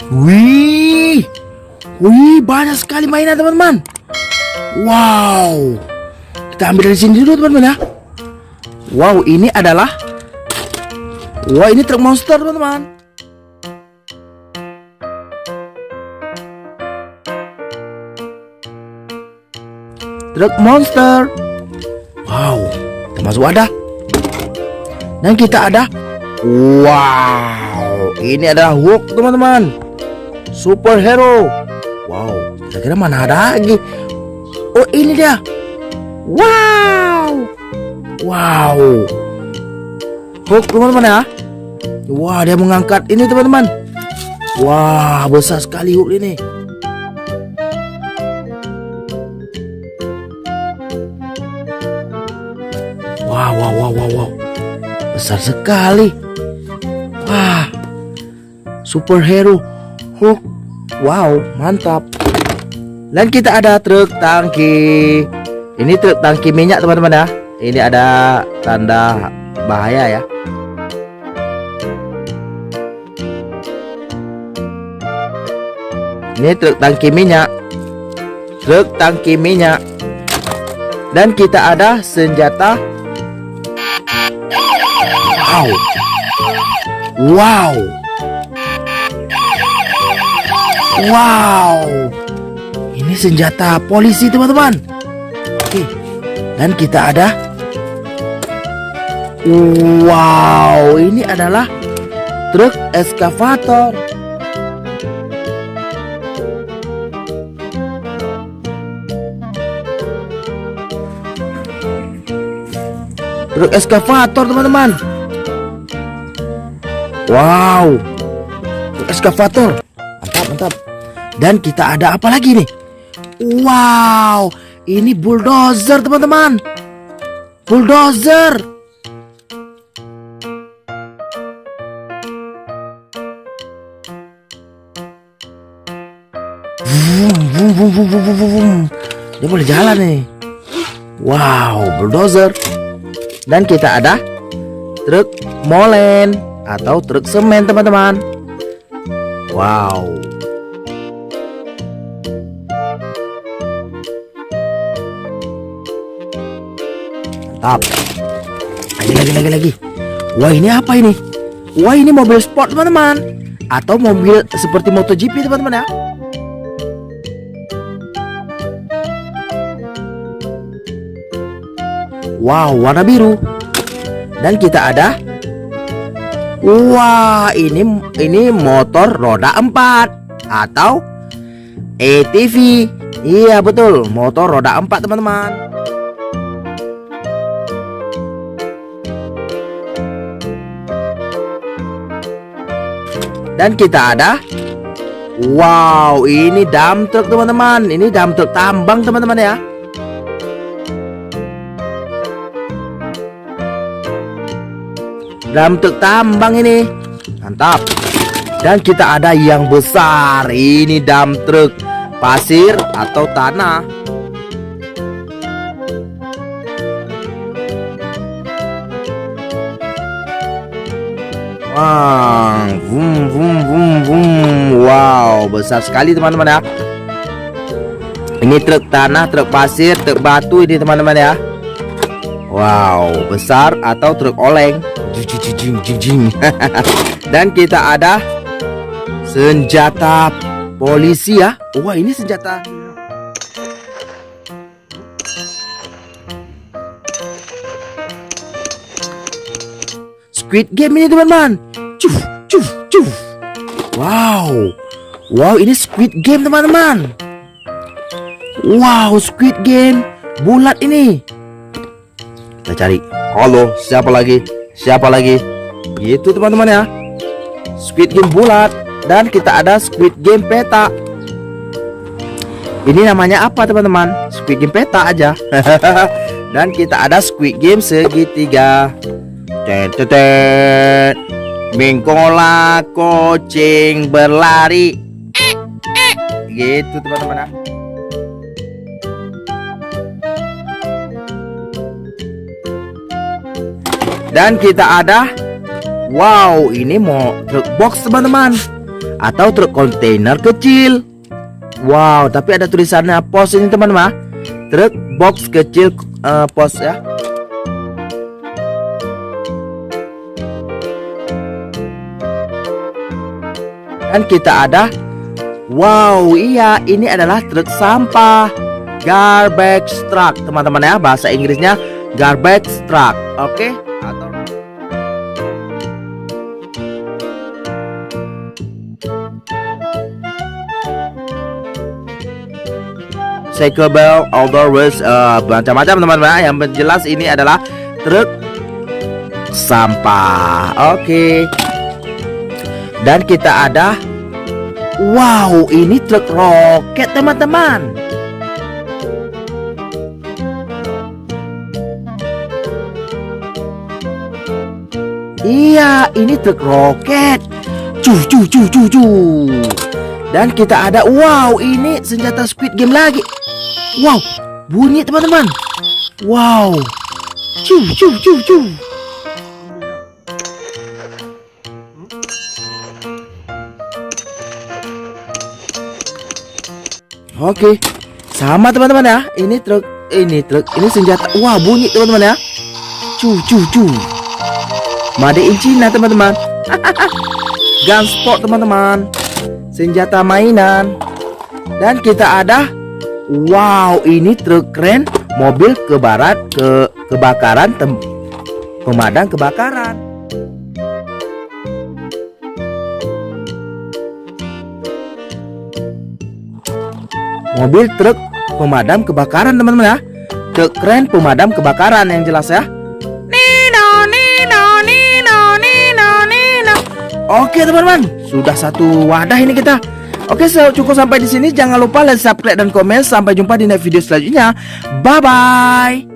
Wih, banyak sekali mainan teman-teman. Wow, kita ambil dari sini dulu teman-teman ya. Wow, ini adalah ini truk monster teman-teman. Truk monster. Wow, kita masuk wadah. Dan kita ada, wow, ini adalah Hulk teman-teman, superhero. Wow, kira-kira mana ada lagi? Oh, ini dia. Wow, Hulk teman-teman ya. Wah, dia mengangkat ini teman-teman. Wah, besar sekali Hulk ini. Wow, besar sekali. Wah, superhero Hulk. Wow, mantap. Dan kita ada truk tangki. Ini truk tangki minyak teman-teman ya. Ini ada tanda bahaya ya. Ini truk tangki minyak. Truk tangki minyak. Dan kita ada senjata. Wow, ini senjata polisi teman-teman. Oke, dan kita ada, wow, ini adalah truk eskavator. Truk eskavator teman-teman. Wow, truk eskavator, mantap. Dan kita ada apa lagi nih? Wow, ini bulldozer teman-teman. Bulldozer. Dia boleh jalan nih. Wow, bulldozer. Dan kita ada truk molen atau truk semen teman-teman. Wow. Mantap. Lagi. Wah, ini apa ini? Wah, ini mobil sport teman-teman. Atau mobil seperti MotoGP teman-teman ya. Wow, warna biru. Dan kita ada, wah, ini motor roda 4 atau ATV. Iya betul, motor roda 4 teman-teman. Dan kita ada, wow, ini dump truck teman-teman. Ini dump truck tambang teman-teman ya. Dump truck tambang ini, mantap. Dan kita ada yang besar. Ini dump truck pasir atau tanah. Wow, besar sekali teman-teman ya. Ini truk tanah, truk pasir, truk batu ini teman-teman ya. Wow, besar atau truk oleng. Dan kita ada senjata polisi ya. Wah, ini senjata. Squid Game ini teman-teman. Cuf. Wow, ini Squid Game teman-teman. Wow, Squid Game bulat ini. Kita cari. Halo, siapa lagi? Gitu teman-teman ya. Squid Game bulat. Dan kita ada Squid Game peta. Ini namanya apa teman-teman? Squid Game peta aja. Dan kita ada Squid Game segitiga. Mengkola kucing berlari. Gitu teman-teman ya. Dan kita ada, wow, ini mau truk box teman-teman. atau truk kontainer kecil. Wow, tapi ada tulisannya pos ini teman-teman. Truk box kecil pos ya. Dan kita ada, wow, iya, ini adalah truk sampah, garbage truck teman-teman ya, bahasa Inggrisnya garbage truck. Oke, atau cycle bell, outdoor waste, macam-macam teman-teman. Yang jelas ini adalah truk sampah. Oke. Dan kita ada, wow, ini truk roket teman-teman. Iya, ini truk roket. Cuh. Dan kita ada, wow, ini senjata Squid Game lagi. Wow, bunyi teman-teman. Wow. Cuh. Oke, sama teman-teman ya. Ini truk, ini senjata. Wah, bunyi teman-teman ya. Cuh. Made in China teman-teman. Gun sport teman-teman. Senjata mainan. Dan kita ada, wow, ini truk keren, mobil kebakaran, pemadam kebakaran. Mobil truk pemadam kebakaran teman-teman ya. Truk keren pemadam kebakaran yang jelas ya. Nino. Oke teman-teman, sudah satu wadah ini kita. Oke, cukup sampai di sini. Jangan lupa like, subscribe dan komen. Sampai jumpa di next video selanjutnya. Bye bye.